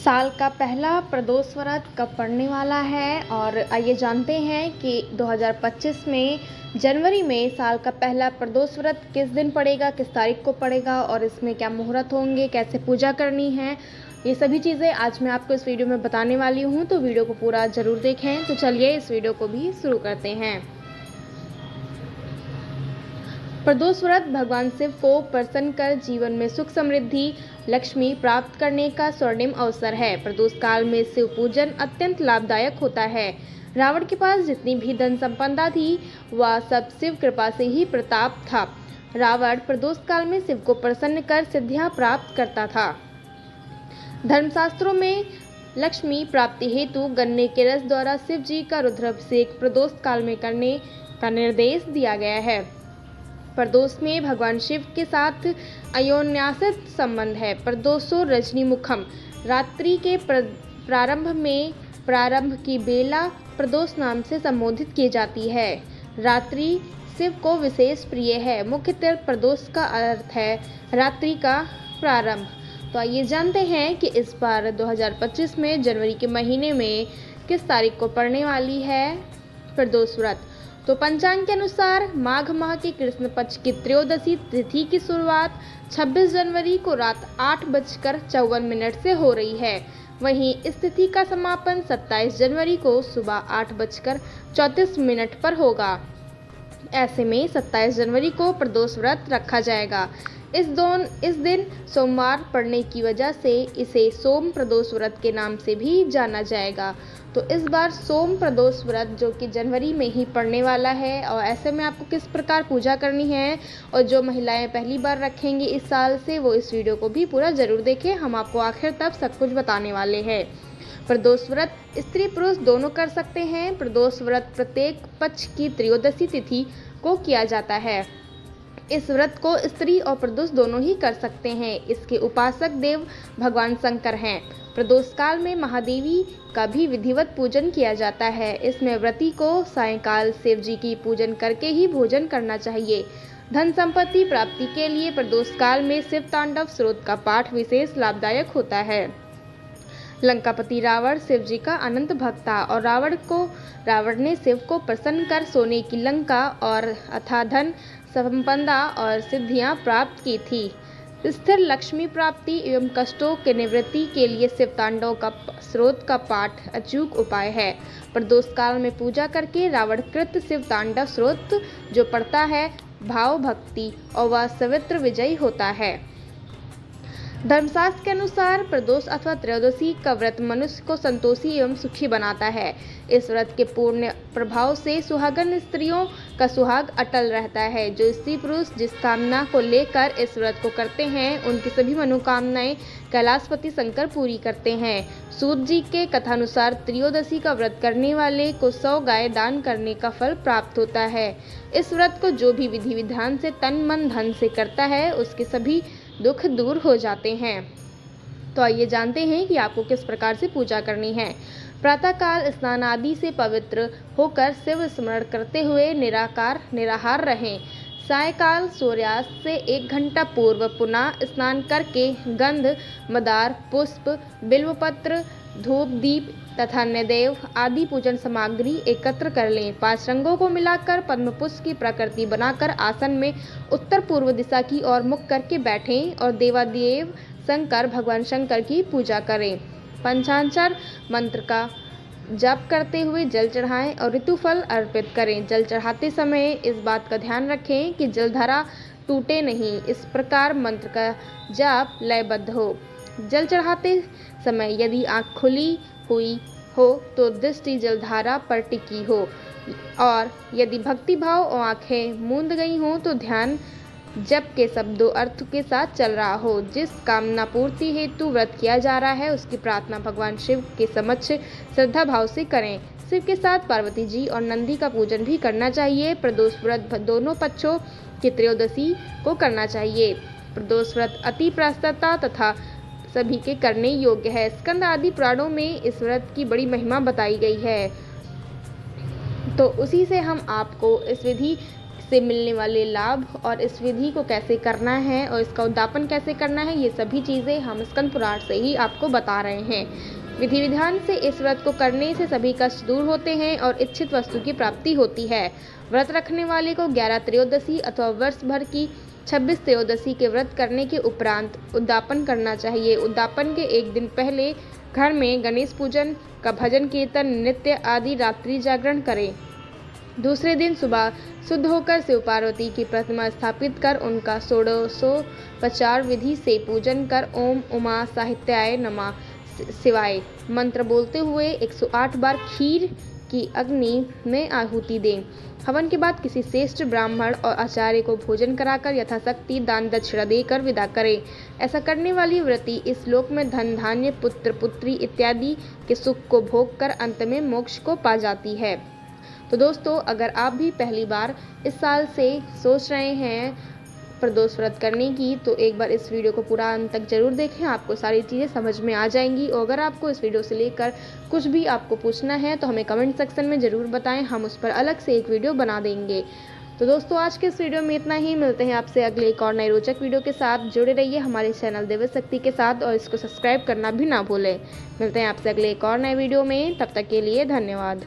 साल का पहला प्रदोष व्रत कब पड़ने वाला है और आइए जानते हैं कि 2025 में जनवरी में साल का पहला प्रदोष व्रत किस दिन पड़ेगा, किस तारीख को पड़ेगा और इसमें क्या मुहूर्त होंगे, कैसे पूजा करनी है। ये सभी चीज़ें आज मैं आपको इस वीडियो में बताने वाली हूँ, तो वीडियो को पूरा ज़रूर देखें। तो चलिए इस वीडियो को भी शुरू करते हैं। प्रदोष व्रत भगवान शिव को प्रसन्न कर जीवन में सुख समृद्धि लक्ष्मी प्राप्त करने का स्वर्णिम अवसर है। प्रदोष काल में शिव पूजन अत्यंत लाभदायक होता है। रावण के पास जितनी भी धन संपदा थी वह सब शिव कृपा से ही प्रताप था। रावण प्रदोष काल में शिव को प्रसन्न कर सिद्धियां प्राप्त करता था। धर्मशास्त्रों में लक्ष्मी प्राप्ति हेतु गन्ने के रस द्वारा शिव जी का रुद्राभिषेक प्रदोष काल में करने का निर्देश दिया गया है। प्रदोष में भगवान शिव के साथ अयोन्यासित संबंध है। प्रदोषो रजनी मुखम, रात्रि के प्रारंभ की बेला प्रदोष नाम से संबोधित की जाती है। रात्रि शिव को विशेष प्रिय है। मुख्यतः प्रदोष का अर्थ है रात्रि का प्रारंभ। तो आइए जानते हैं कि इस बार 2025 में जनवरी के महीने में किस तारीख को पड़ने वाली है प्रदोष व्रत। तो पंचांग के अनुसार माघ माह के कृष्ण पक्ष की त्रयोदशी तिथि की शुरुआत 26 जनवरी को रात 8:54 से हो रही है। वहीं इस तिथि का समापन 27 जनवरी को सुबह 8:34 पर होगा। ऐसे में 27 जनवरी को प्रदोष व्रत रखा जाएगा। इस दिन सोमवार पड़ने की वजह से इसे सोम प्रदोष व्रत के नाम से भी जाना जाएगा। तो इस बार सोम प्रदोष व्रत जो कि जनवरी में ही पड़ने वाला है, और ऐसे में आपको किस प्रकार पूजा करनी है और जो महिलाएं पहली बार रखेंगी इस साल से वो इस वीडियो को भी पूरा ज़रूर देखें। हम आपको आखिर तक सब कुछ बताने वाले हैं। प्रदोष व्रत स्त्री पुरुष दोनों कर सकते हैं। प्रदोष व्रत प्रत्येक पक्ष की त्रयोदशी तिथि को किया जाता है। इस व्रत को स्त्री और पुरुष दोनों ही कर सकते हैं। इसके उपासक देव भगवान शंकर हैं। प्रदोष काल में महादेवी का भी विधिवत पूजन किया जाता है। इसमें व्रती को सायंकाल शिव जी की पूजन करके ही भोजन करना चाहिए। धन संपत्ति प्राप्ति के लिए प्रदोष काल में शिव तांडव स्तोत्र का पाठ विशेष लाभदायक होता है। लंकापति रावण शिव जी का अनंत भक्त था और रावण ने शिव को प्रसन्न कर सोने की लंका और अथाह धन संपदा और सिद्धियां प्राप्त की थी। स्थिर लक्ष्मी प्राप्ति एवं कष्टों के निवृत्ति के लिए शिव तांडव का स्रोत का पाठ अचूक उपाय है। प्रदोष काल में पूजा करके रावण कृत शिव तांडव स्रोत जो पढ़ता है भाव भक्ति और वह सवित्र विजयी होता है। धर्मशास्त्र के अनुसार प्रदोष अथवा त्रयोदशी का व्रत मनुष्य को संतोषी एवं सुखी बनाता है। इस व्रत के पूर्ण प्रभाव से सुहागन स्त्रियों का सुहाग अटल रहता है। जो स्त्री पुरुष जिस कामना को लेकर इस व्रत को करते हैं उनकी सभी मनोकामनाएं कैलाशपति शंकर पूरी करते हैं। सूत जी के कथानुसार त्रयोदशी का व्रत करने वाले को 100 गाय दान करने का फल प्राप्त होता है। इस व्रत को जो भी विधि विधान से तन मन धन से करता है उसके सभी दुख दूर हो जाते हैं। तो आइए जानते हैं कि आपको किस प्रकार से पूजा करनी है। प्रातःकाल स्नान आदि से पवित्र होकर शिव स्मरण करते हुए निराहार रहें। सायकाल सूर्यास्त से 1 घंटा पूर्व पुनः स्नान करके गंध मदार पुष्प बिल्वपत्र धूप दीप तथा नैवेद्य आदि पूजन सामग्री एकत्र कर लें। 5 रंगों को मिलाकर पद्म पुष्प की प्रकृति बनाकर आसन में उत्तर पूर्व दिशा की ओर मुख करके बैठें और देवादेव शंकर भगवान शंकर की पूजा करें। पंचाक्षर मंत्र का जप करते हुए जल चढ़ाएं और ऋतुफल अर्पित करें। जल चढ़ाते समय इस बात का ध्यान रखें कि जलधारा टूटे नहीं। इस प्रकार मंत्र का जाप लयबद्ध हो। जल चढ़ाते समय यदि आँख खुली हुई हो तो दृष्टि जलधारा पर टिकी हो, और यदि भक्ति भाव और आँखें मूंद गई हों तो ध्यान जप के शब्दों अर्थ के साथ चल रहा हो। जिस कामना पूर्ति हेतु व्रत किया जा रहा है उसकी प्रार्थना भगवान शिव के समक्ष श्रद्धा भाव से करें। शिव के साथ पार्वती जी और नंदी का पूजन भी करना चाहिए। प्रदोष व्रत दोनों पक्षों की त्रयोदशी को करना चाहिए। प्रदोष व्रत अति प्रशस्ता तथा सभी के करने योग्य है। स्कंद आदि पुराणों में इस व्रत की बड़ी महिमा बताई गई है। तो उसी से हम आपको इस विधि से मिलने वाले लाभ और इस विधि को कैसे करना है और इसका उद्यापन कैसे करना है, ये सभी चीज़ें हम स्कंद पुराण से ही आपको बता रहे हैं। विधि विधान से इस व्रत को करने से सभी कष्ट दूर होते हैं और इच्छित वस्तु की प्राप्ति होती है। व्रत रखने वाले को 11 त्रयोदशी अथवा वर्ष भर की 26 त्रयोदशी के व्रत करने के उपरांत उद्यापन करना चाहिए। उद्यापन के एक दिन पहले घर में गणेश पूजन का भजन कीर्तन नृत्य आदि रात्रि जागरण करें। दूसरे दिन सुबह शुद्ध होकर शिव पार्वती की प्रतिमा स्थापित कर उनका षोडशोपचार विधि से पूजन कर ओम उमा साहित्याय नमः शिवाय मंत्र बोलते हुए 108 बार खीर की अग्नि में आहुति दें। हवन के बाद किसी श्रेष्ठ ब्राह्मण और आचार्य को भोजन कराकर यथाशक्ति दान दक्षिणा देकर विदा करें। ऐसा करने वाली व्रती इस लोक में धन धान्य पुत्र पुत्री इत्यादि के सुख को भोग कर अंत में मोक्ष को पा जाती है। तो दोस्तों, अगर आप भी पहली बार इस साल से सोच रहे हैं प्रदोष व्रत करने की, तो एक बार इस वीडियो को पूरा अंत तक जरूर देखें, आपको सारी चीज़ें समझ में आ जाएंगी। और अगर आपको इस वीडियो से लेकर कुछ भी आपको पूछना है तो हमें कमेंट सेक्शन में ज़रूर बताएं, हम उस पर अलग से एक वीडियो बना देंगे। तो दोस्तों, आज के इस वीडियो में इतना ही। मिलते हैं आपसे अगले एक और नए रोचक वीडियो के साथ। जुड़े रहिए हमारे चैनल देव शक्ति के साथ और इसको सब्सक्राइब करना भी ना भूलें। मिलते हैं आपसे अगले एक और नए वीडियो में, तब तक के लिए धन्यवाद।